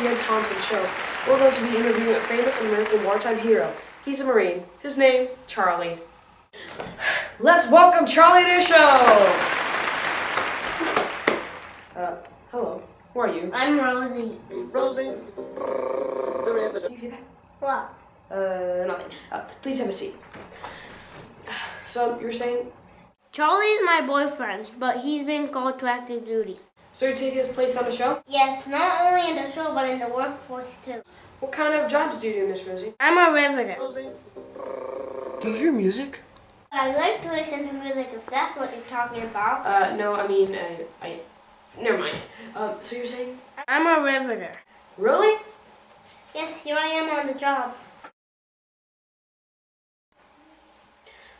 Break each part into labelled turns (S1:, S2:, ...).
S1: the Ed Thompson Show. We're going to be interviewing a famous American wartime hero. He's a Marine. His name, Charlie. Let's welcome Charlie to the show! Hello. Who are you?
S2: I'm Rosie.
S3: Rosie The Riveter.
S1: Did you hear that?
S2: What?
S1: Nothing. Please have a seat. So, you were saying?
S2: Charlie's my boyfriend, but he's been called to active duty.
S1: So you're taking his place on the show?
S2: Yes, not only in the show, but in the workforce too.
S1: What kind of jobs do you do, Miss Rosie?
S2: I'm a riveter.
S3: Rosie.
S1: Do you hear music?
S2: I like to listen to music if that's what you're talking about.
S1: No, I mean, never mind. So you're saying?
S2: I'm a riveter.
S1: Really?
S2: Yes, here I am on the job.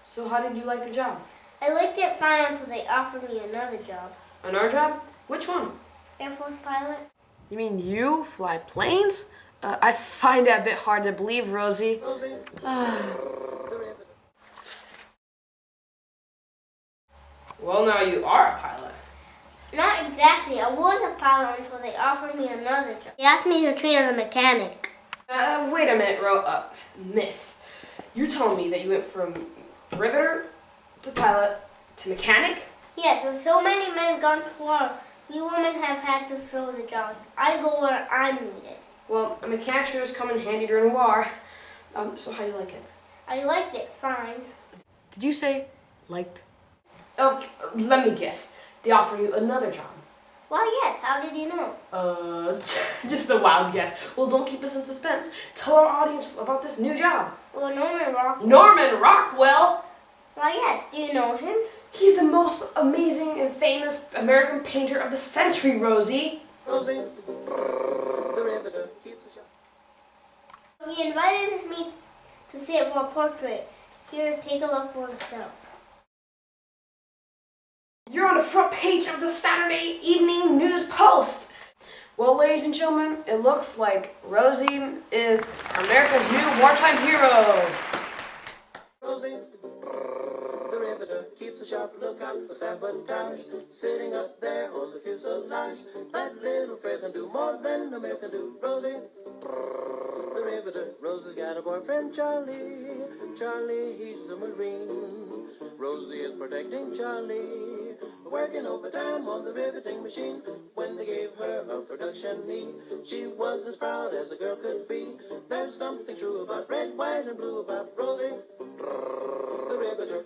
S1: So how did you like the job?
S2: I liked it fine until they offered me another job.
S1: Another job? Which one?
S2: Air Force pilot.
S1: You mean you fly planes? I find that a bit hard to believe, Rosie.
S3: Rosie The Riveter.
S1: Well, now you are a pilot.
S2: Not exactly. I was a pilot until they offered me another job. They asked me to train as a mechanic.
S1: Wait a minute, Miss. You're telling me that you went from riveter to pilot to mechanic?
S2: Yes, with so many men gone to war, we women have had to fill the jobs. I go where I'm needed.
S1: Well, a mechanic sure does come in handy during a war. So how do you like it?
S2: I liked it fine.
S1: Did you say liked? Oh, let me guess. They offered you another job.
S2: Well, yes. How did you know?
S1: Just a wild guess. Well, don't keep us in suspense. Tell our audience about this new job.
S2: Well, Norman Rockwell.
S1: Norman Rockwell?
S2: Well, yes. Do you know him?
S1: He's the most amazing and famous American painter of the century, Rosie.
S3: Rosie The Riveter keeps the shop.
S2: He invited me to see it for a portrait. Here, take a look for yourself.
S1: You're on the front page of the Saturday Evening News Post. Well, ladies and gentlemen, it looks like Rosie is America's new wartime hero.
S3: Rosie The Riveter keeps a sharp lookout for sabotage. Sitting up there on the fuselage. That little Fred can do more than a man can do. Rosie The Riveter. Rosie's got a boyfriend, Charlie. Charlie, he's a Marine. Rosie is protecting Charlie. Working overtime on the riveting machine. When they gave her a production knee, she was as proud as a girl could be. There's something true about red, white, and blue about Rosie The Riveter.